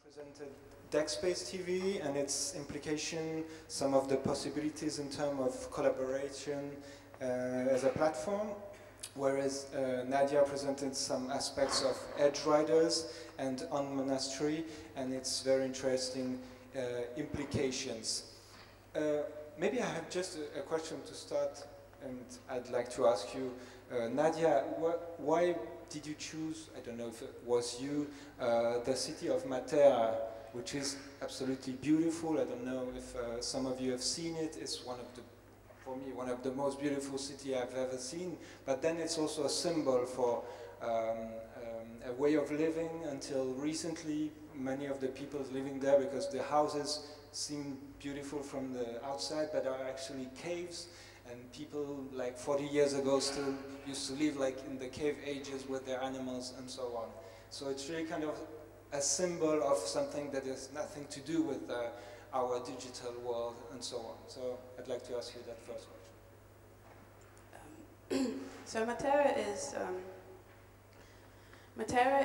presented deck-based TV and its implication, some of the possibilities in terms of collaboration as a platform, whereas Nadia presented some aspects of edge riders and on monastery and its very interesting implications. Maybe I have just a question to start, and I'd like to ask you, Nadia, why did you choose, I don't know if it was you, the city of Matera, which is absolutely beautiful. I don't know if some of you have seen it. It's one of the, for me, one of the most beautiful cities I've ever seen. But then it's also a symbol for a way of living. Until recently, many of the people living there, because the houses seem beautiful from the outside, but are actually caves. And people like 40 years ago still used to live like in the cave ages with their animals and so on. So it's really kind of a symbol of something that has nothing to do with our digital world and so on. So I'd like to ask you that first question. So Matera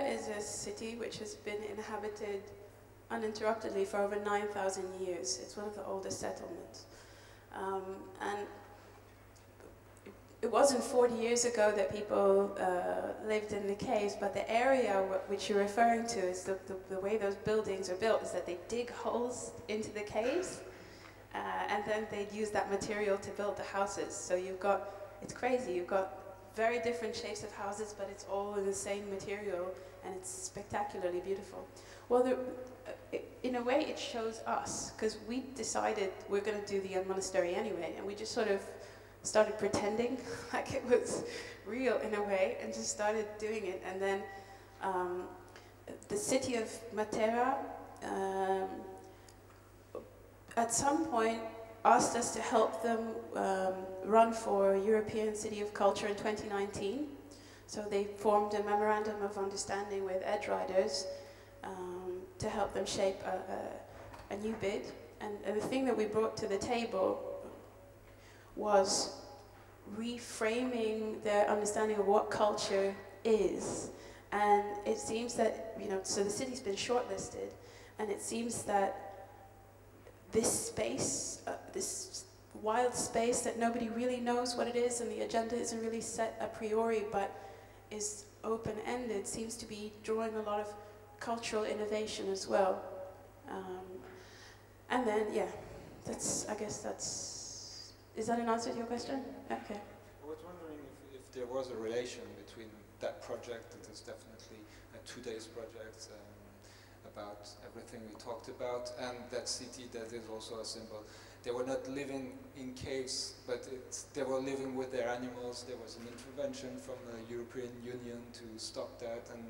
is a city which has been inhabited uninterruptedly for over 9,000 years. It's one of the oldest settlements. And it wasn't 40 years ago that people lived in the caves, but the area which you're referring to is the way those buildings are built is that they dig holes into the caves, and then they'd use that material to build the houses. So you've got, it's crazy, you've got very different shapes of houses, but it's all in the same material, and it's spectacularly beautiful. Well, in a way it shows us, because we decided we're going to do the monastery anyway, and we just sort of started pretending like it was real in a way, and just started doing it. And then the city of Matera at some point asked us to help them run for European City of Culture in 2019. So they formed a memorandum of understanding with Edge Riders to help them shape a new bid. And the thing that we brought to the table was reframing their understanding of what culture is. And it seems that, you know, so the city's been shortlisted, and it seems that this space, this wild space that nobody really knows what it is, and the agenda isn't really set a priori, but is open-ended, seems to be drawing a lot of cultural innovation as well. And then, yeah, that's, I guess that's, is that an answer to your question? Okay. I was wondering if there was a relation between that project, that is definitely a 2 days project about everything we talked about, and that city that is also a symbol. They were not living in caves, but they were living with their animals. There was an intervention from the European Union to stop that and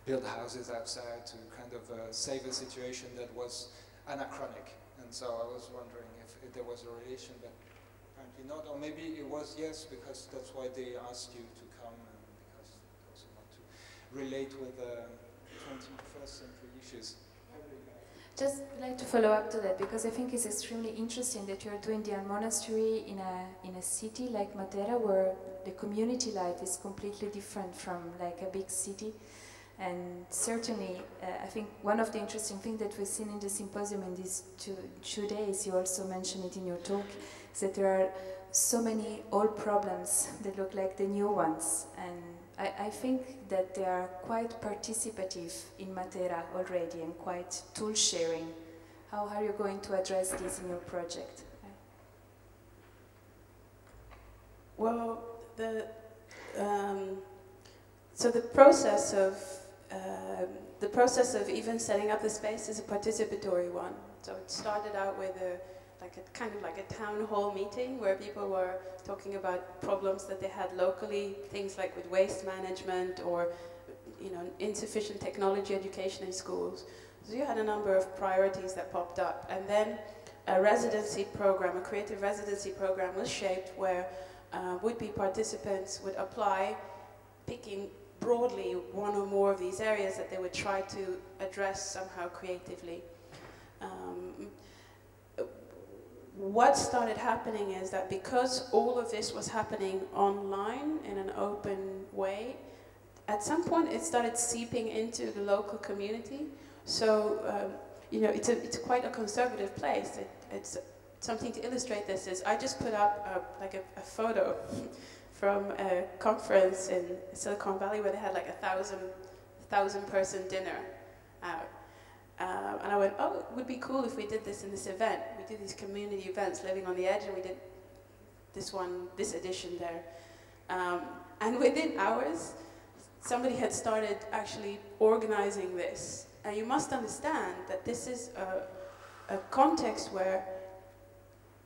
build houses outside to kind of save a situation that was anachronic. And so I was wondering if there was a relation, but apparently not, or maybe it was yes, because that's why they asked you to come, and because they also want to relate with 21st century issues. Just like to follow up to that, because I think it's extremely interesting that you're doing the monastery in a city like Matera, where the community life is completely different from like a big city. And certainly, I think one of the interesting things that we've seen in the symposium in these two days, you also mentioned it in your talk, is that there are so many old problems that look like the new ones. And I think that they are quite participative in Matera already and quite tool sharing. How are you going to address this in your project? Well, so the process of even setting up the space is a participatory one. So it started out with kind of like a town hall meeting where people were talking about problems that they had locally, things like with waste management or, you know, insufficient technology education in schools. So you had a number of priorities that popped up, and then a residency program, a creative residency program was shaped where would-be participants would apply, picking broadly one or more of these areas that they would try to address somehow creatively. What started happening is that because all of this was happening online in an open way, at some point it started seeping into the local community. So, you know, it's quite a conservative place. It's something to illustrate this is I just put up like a photo from a conference in Silicon Valley where they had like a 1,000 person dinner out. And I went, oh, it would be cool if we did this in this event. We do these community events, Living on the Edge, and we did this edition there. And within hours, somebody had started actually organizing this. And you must understand that this is a context where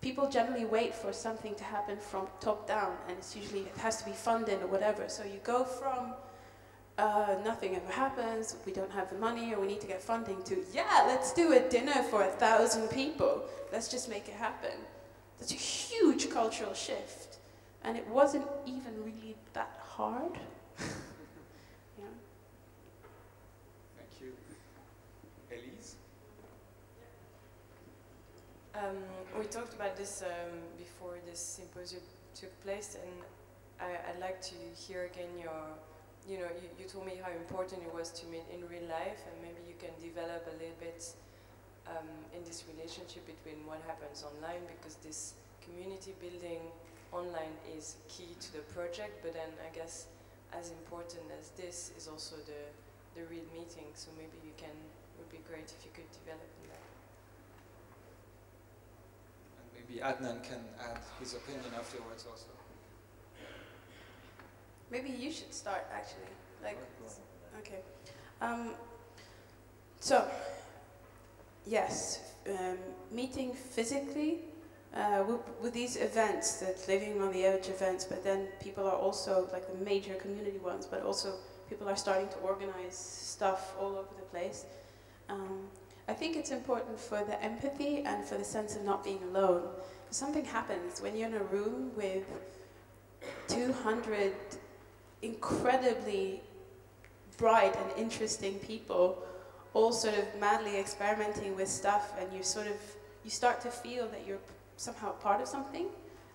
people generally wait for something to happen from top down, and it's usually, it has to be funded or whatever. So you go from nothing ever happens, we don't have the money, or we need to get funding, to, yeah, let's do a dinner for 1,000 people. Let's just make it happen. That's a huge cultural shift. And it wasn't even really that hard. Yeah. Thank you. Elise? We talked about this before this symposium took place, and I'd like to hear again you told me how important it was to meet in real life, and maybe you can develop a little bit in this relationship between what happens online, because this community building online is key to the project, but then I guess as important as this is also the real meeting, so maybe it would be great if you could develop on that. And maybe Adnan can add his opinion afterwards also. Maybe you should start, actually. Like, okay. So, yes, meeting physically with these events, that Living on the Edge events, but then people are also, like the major community ones, but also people are starting to organize stuff all over the place. I think it's important for the empathy and for the sense of not being alone. Something happens when you're in a room with 200 incredibly bright and interesting people, all sort of madly experimenting with stuff, and you start to feel that you're somehow part of something.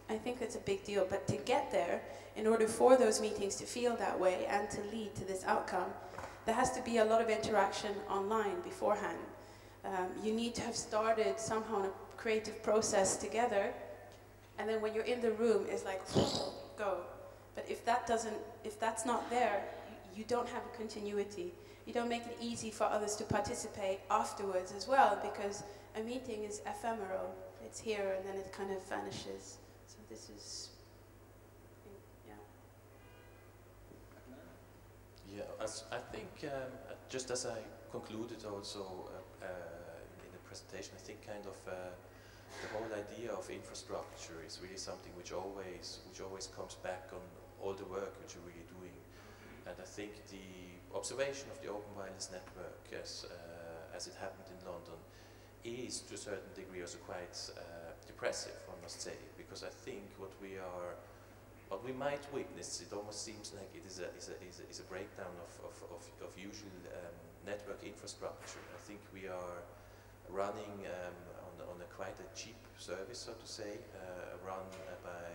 I think that's a big deal. But to get there, in order for those meetings to feel that way and to lead to this outcome, there has to be a lot of interaction online beforehand. You need to have started somehow in a creative process together, and then when you're in the room, it's like, go. But if that's not there, you don't have a continuity. You don't make it easy for others to participate afterwards as well, because a meeting is ephemeral. It's here and then it kind of vanishes. So this is, yeah. Yeah, I think just as I concluded also in the presentation, I think kind of the whole idea of infrastructure is really something which always comes back on all the work which you're really doing. And I think the observation of the Open Wireless Network as it happened in London is to a certain degree also quite depressive, one must say, because I think what we might witness, it almost seems like it is a breakdown of usual network infrastructure. I think we are running on a quite a cheap service, so to say, run by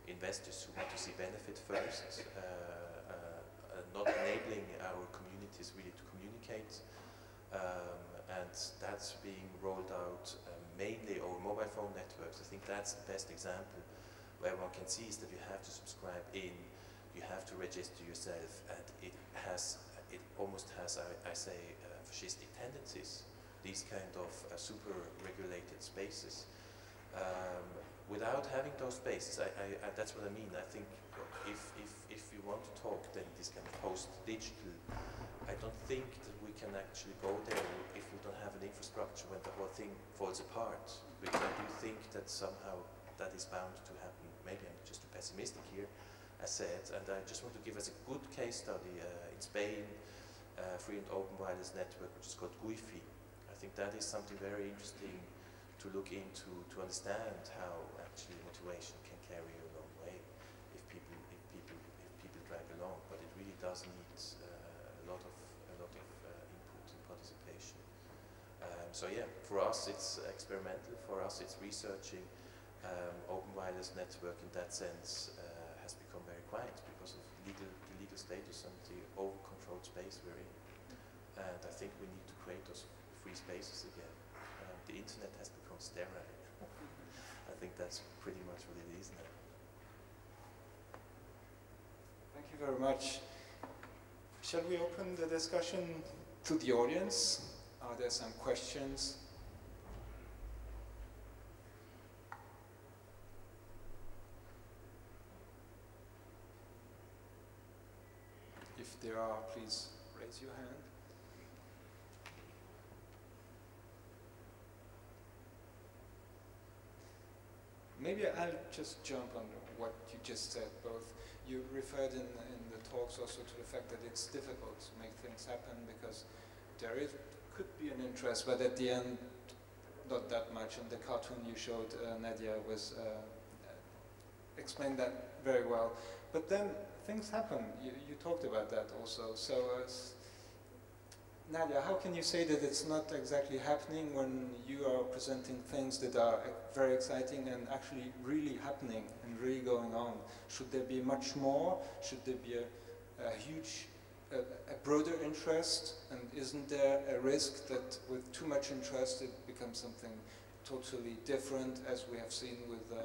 investors who want to see benefit first, not enabling our communities really to communicate, and that's being rolled out mainly over mobile phone networks. I think that's the best example where one can see is that you have to subscribe in, you have to register yourself, and it almost has, I say, fascistic tendencies, these kind of super regulated spaces. Without having those spaces, that's what I mean. I think if you want to talk then this kind of post-digital, I don't think that we can actually go there if we don't have an infrastructure when the whole thing falls apart. Because I do think that somehow that is bound to happen. Maybe I'm just too pessimistic here, I said, and I just want to give us a good case study in Spain, free and open wireless network, which is called Wi-Fi. I think that is something very interesting to look into, to understand how actually motivation can carry you a long way if people drag along. But it really does need a lot of input and participation. So yeah, for us it's experimental. For us it's researching. Open wireless network in that sense has become very quiet because of the legal status and the over-controlled space we're in. And I think we need to create those free spaces again. The internet has become sterile. I think that's pretty much what it is now. Thank you very much. Shall we open the discussion to the audience? Are there some questions? If there are, please raise your hand. Maybe I'll just jump on what you just said, both. You referred in the talks also to the fact that it's difficult to make things happen because could be an interest, but at the end, not that much. And the cartoon you showed, Nadia, was explained that very well. But then things happen. You talked about that also. So, Nadia, how can you say that it's not exactly happening when you are presenting things that are very exciting and actually really happening and really going on? Should there be much more? Should there be a huge, a broader interest? And isn't there a risk that with too much interest it becomes something totally different, as we have seen with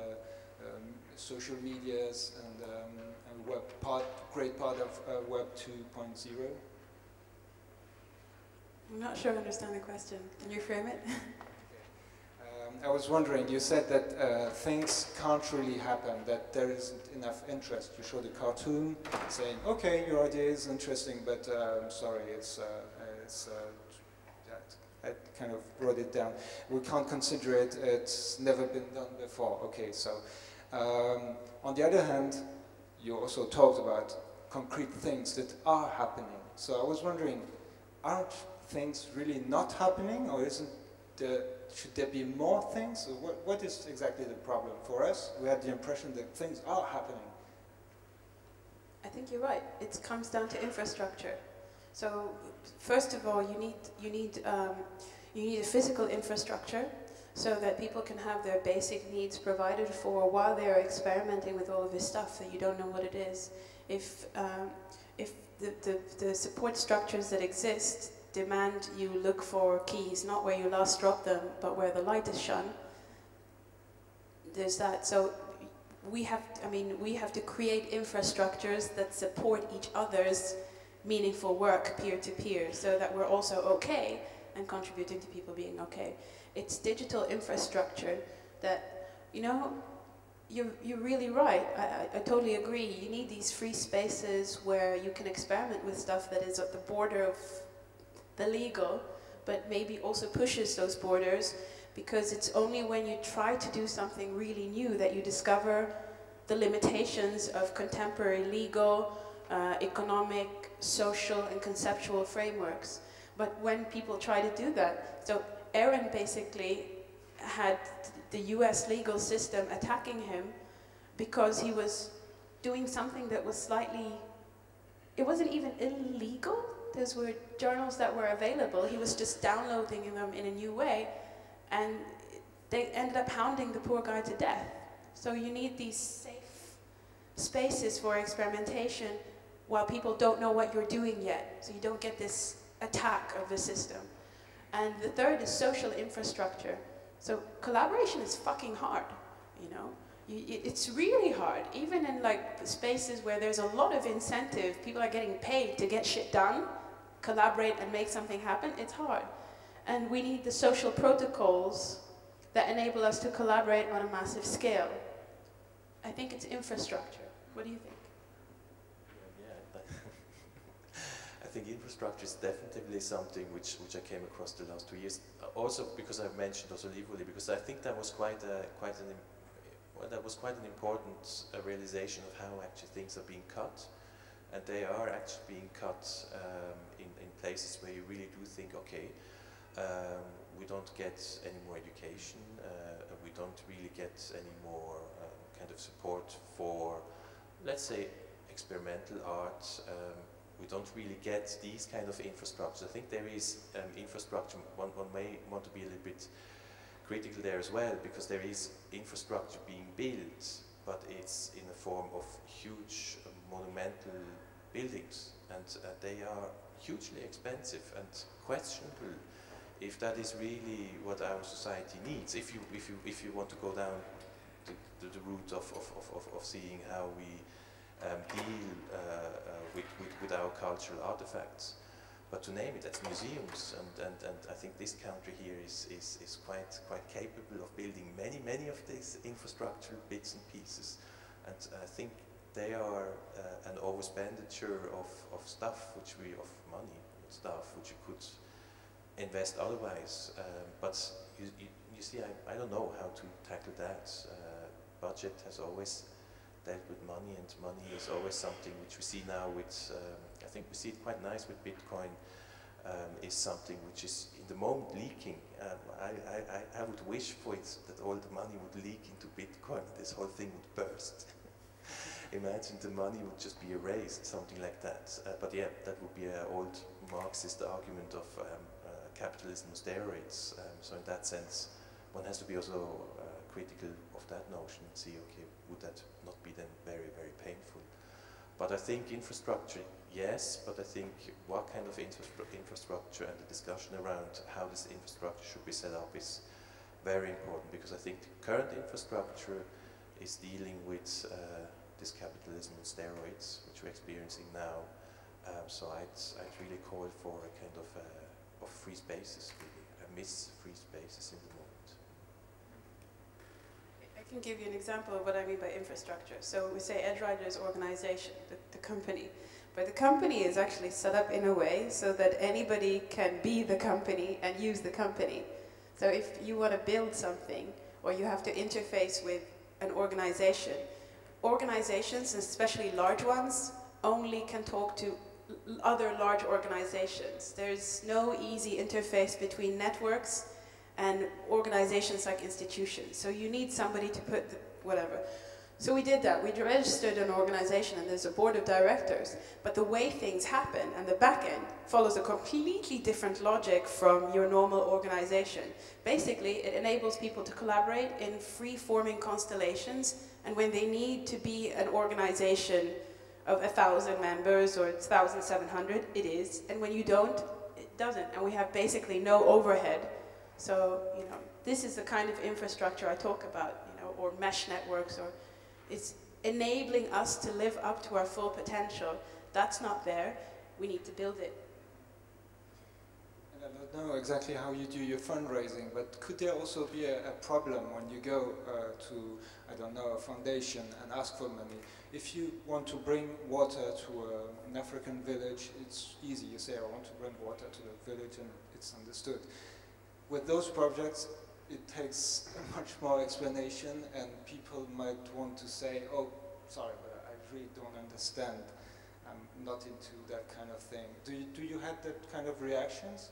social medias and great part of Web 2.0? I'm not sure I understand the question. Can you frame it? I was wondering, you said that things can't really happen, that there isn't enough interest. You showed a cartoon saying, okay, your idea is interesting, but I'm sorry, I kind of wrote it down. We can't consider it, it's never been done before. Okay, so on the other hand, you also talked about concrete things that are happening. So I was wondering, aren't things really not happening, or should there be more things? So what is exactly the problem? For us, we had the impression that things are happening. I think you're right. It comes down to infrastructure. So first of all, you need a physical infrastructure so that people can have their basic needs provided for while they're experimenting with all of this stuff that you don't know what it is. If the support structures that exist demand you look for keys, not where you last dropped them, but where the light is shone, there's that. So we have to create infrastructures that support each other's meaningful work peer-to-peer, so that we're also okay and contributing to people being okay. It's digital infrastructure that, you're really right. I totally agree. You need these free spaces where you can experiment with stuff that is at the border of the legal, but maybe also pushes those borders, because it's only when you try to do something really new that you discover the limitations of contemporary legal, economic, social, and conceptual frameworks. But when people try to do that, so Aaron basically had the US legal system attacking him because he was doing something that was slightly, it wasn't even illegal. Those were journals that were available. He was just downloading them in a new way, and they ended up hounding the poor guy to death. So you need these safe spaces for experimentation while people don't know what you're doing yet, so you don't get this attack of the system. And the third is social infrastructure. So collaboration is fucking hard, it's really hard. Even in spaces where there's a lot of incentive, people are getting paid to get shit done, collaborate and make something happen, it's hard. And we need the social protocols that enable us to collaborate on a massive scale. I think it's infrastructure. What do you think? I think infrastructure is definitely something which I came across the last 2 years. Also because I've mentioned also Livoli, because I think that was quite an important realization of how actually things are being cut, and they are actually being cut in places where you really do think, okay, we don't get any more education, we don't really get any more kind of support for, let's say, experimental art. We don't really get these kind of infrastructure. I think there is infrastructure, one may want to be a little bit critical there as well, because there is infrastructure being built, but it's in the form of huge monumental buildings, and they are hugely expensive and questionable if that is really what our society needs. If you want to go down the route of seeing how we deal with our cultural artifacts. But to name it, that's museums, and I think this country here is quite capable of building many of these infrastructural bits and pieces, and I think they are an overexpenditure of stuff of money and stuff which you could invest otherwise. But you see, I don't know how to tackle that. Budget has always dealt with money, and money is always something which we see now with, I think we see it quite nice with Bitcoin, is something which is in the moment leaking. I would wish for it that all the money would leak into Bitcoin, this whole thing would burst. Imagine the money would just be erased, something like that. But yeah, that would be an old Marxist argument of capitalism on steroids. So in that sense, one has to be also critical of that notion and see, okay, would that not be then very, very painful? But I think infrastructure, yes, but I think what kind of infrastructure and the discussion around how this infrastructure should be set up is very important, because I think the current infrastructure is dealing with this capitalism on steroids, which we're experiencing now. So I'd really call for a kind of free spaces, really. I miss free spaces in the moment. I can give you an example of what I mean by infrastructure. So we say Edrider's organization, the company. But the company is actually set up in a way so that anybody can be the company and use the company. So if you want to build something, or you have to interface with an organization, organizations, especially large ones, only can talk to other large organizations. There's no easy interface between networks and organizations like institutions. So you need somebody to put whatever. So we did that. We registered an organization, and there's a board of directors. But the way things happen and the back end follows a completely different logic from your normal organization. Basically, it enables people to collaborate in free-forming constellations, and when they need to be an organization of 1,000 members or 1,700, it is. And when you don't, it doesn't. And we have basically no overhead. So, you know, this is the kind of infrastructure I talk about, you know, or mesh networks, or it's enabling us to live up to our full potential. That's not there. We need to build it. And I don't know exactly how you do your fundraising, but could there also be a problem when you go to, I don't know, a foundation and ask for money? If you want to bring water to an African village, it's easy. You say, I want to bring water to the village, and it's understood. With those projects, it takes much more explanation, and people might want to say, oh, sorry, but I really don't understand. I'm not into that kind of thing. Do you have that kind of reactions?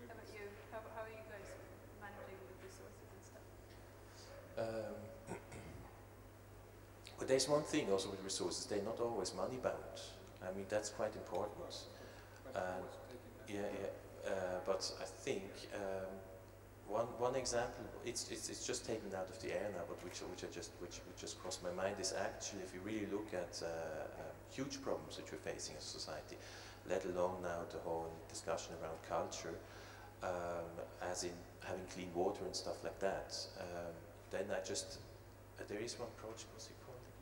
How about you? How are you guys managing the resources and stuff? But there's one thing also with resources, they're not always money bound. I mean, that's quite important. But I think one example, it's just taken out of the air now, but which just crossed my mind, is actually, if you really look at huge problems that we're facing as a society, let alone now the whole discussion around culture, as in having clean water and stuff like that, then there is one project, what's it called again?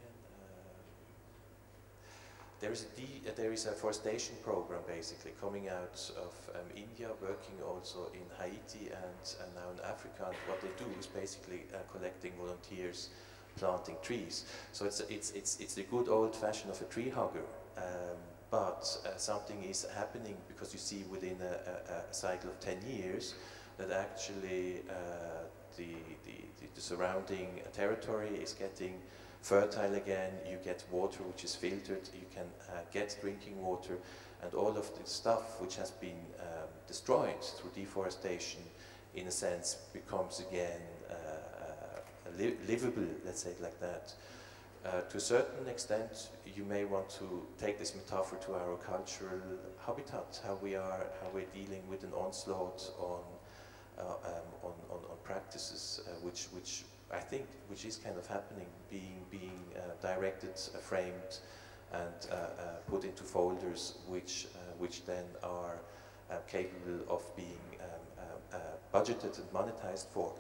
There is a forestation program basically coming out of India, working also in Haiti and now in Africa. And what they do is basically collecting volunteers, planting trees. So it's the good old fashion of a tree hugger. But something is happening, because you see within a cycle of 10 years that actually the surrounding territory is getting fertile again, you get water which is filtered, you can get drinking water, and all of the stuff which has been destroyed through deforestation, in a sense, becomes again livable, let's say it like that. To a certain extent, you may want to take this metaphor to our cultural habitat, how we're dealing with an onslaught on practices, which I think is kind of happening, being directed, framed, and put into folders which then are capable of being budgeted and monetized for.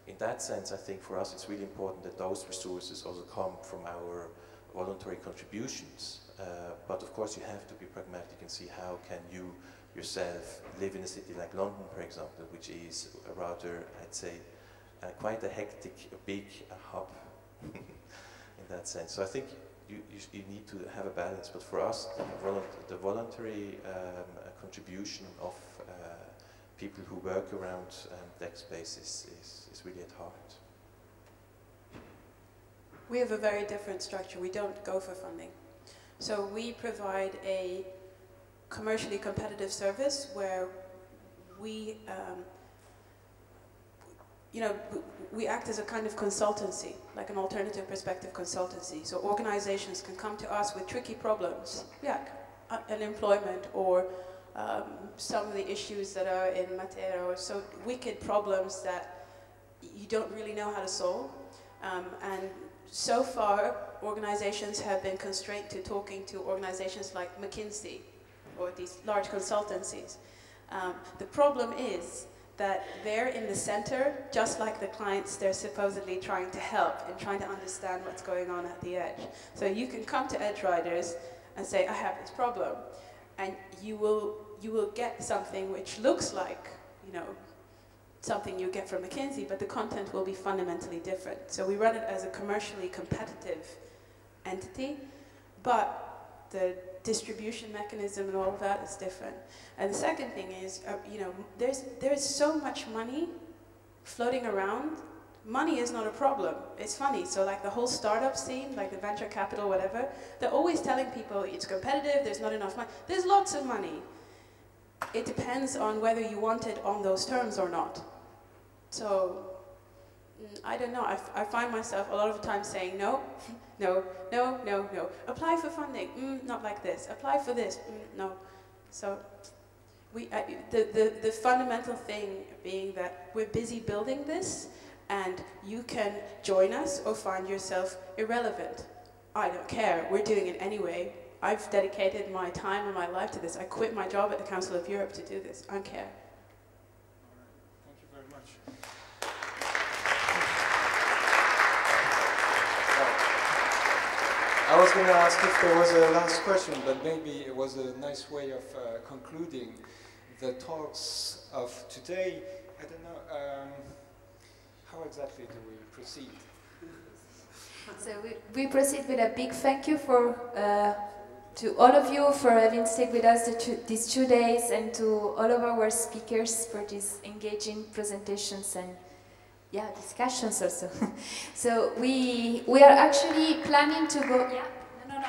In that sense, I think for us it's really important that those resources also come from our voluntary contributions. But of course you have to be pragmatic and see how can you yourself live in a city like London, for example, which is a rather, I'd say, quite a hectic, big hub in that sense. So I think you need to have a balance, but for us, the voluntary contribution of people who work around tech spaces is really at heart. We have a very different structure. We don't go for funding. So we provide a commercially competitive service where we, we act as a kind of consultancy, like an alternative perspective consultancy. So organizations can come to us with tricky problems, unemployment or some of the issues that are in Matera, or so wicked problems that you don't really know how to solve. And so far, organizations have been constrained to talking to organizations like McKinsey or these large consultancies. The problem is that they're in the center, just like the clients they're supposedly trying to help and trying to understand what's going on at the edge. So you can come to Edge Riders and say, I have this problem, and you will get something which looks like, something you get from McKinsey, but the content will be fundamentally different. So we run it as a commercially competitive entity, but the distribution mechanism and all of that is different. And the second thing is, there's so much money floating around. Money is not a problem. It's funny. So like the whole startup scene, like the venture capital, whatever, they're always telling people it's competitive, there's not enough money. There's lots of money. It depends on whether you want it on those terms or not. So, I don't know, I find myself a lot of the time saying no, no, no, no, no. Apply for funding, not like this. Apply for this, no. So, the fundamental thing being that we're busy building this, and you can join us or find yourself irrelevant. I don't care, we're doing it anyway. I've dedicated my time and my life to this. I quit my job at the Council of Europe to do this. I don't care. All right. Thank you very much. I was going to ask if there was a last question, but maybe it was a nice way of concluding the talks of today. I don't know, how exactly do we proceed? So we proceed with a big thank you to all of you for having stayed with us these 2 days, and to all of our speakers for these engaging presentations and discussions also. So we are actually planning to go. Yeah, no.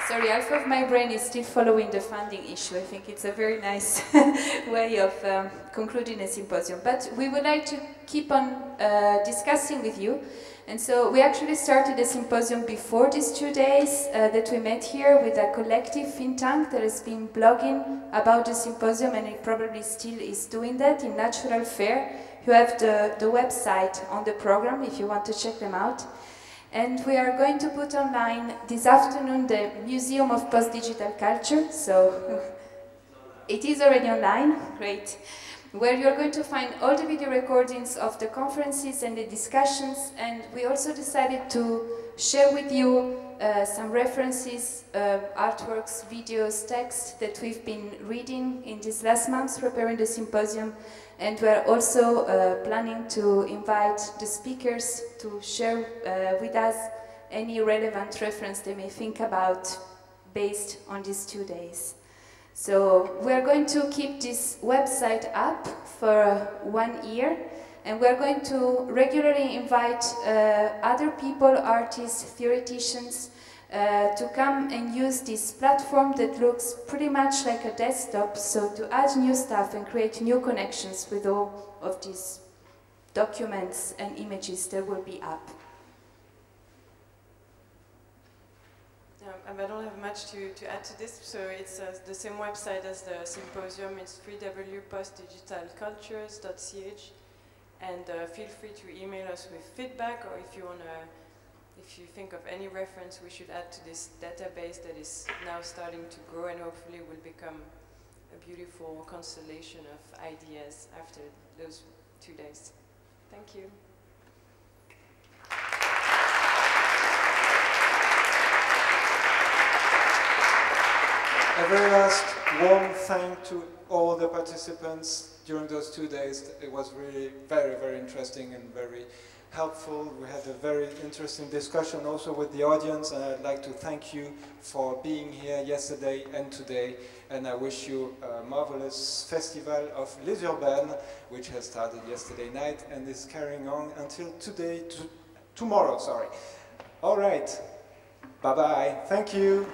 Sorry, half of my brain is still following the funding issue. I think it's a very nice way of concluding a symposium. But we would like to keep on discussing with you. And so we actually started a symposium before these 2 days that we met here with a collective think tank that has been blogging about the symposium, and it probably still is doing that, in Natural Fair. You have the website on the program if you want to check them out. And we are going to put online this afternoon the Museum of Post-Digital Culture, so it is already online, great, where you're going to find all the video recordings of the conferences and the discussions, and we also decided to share with you some references, artworks, videos, text that we've been reading in these last months preparing the symposium. And we're also planning to invite the speakers to share with us any relevant reference they may think about based on these 2 days. So we're going to keep this website up for 1 year, and we're going to regularly invite other people, artists, theoreticians, to come and use this platform that looks pretty much like a desktop, so to add new stuff and create new connections with all of these documents and images that will be up. I don't have much to add to this, so it's the same website as the symposium. It's www.postdigitalcultures.ch, And feel free to email us with feedback, or if you think of any reference we should add to this database that is now starting to grow and hopefully will become a beautiful constellation of ideas after those 2 days. Thank you. A very last warm thank to all the participants during those 2 days. It was really very, very interesting and very helpful. We had a very interesting discussion also with the audience, and I'd like to thank you for being here yesterday and today. And I wish you a marvelous festival of Les Urbaines, which has started yesterday night and is carrying on until tomorrow, sorry. All right, bye-bye, thank you.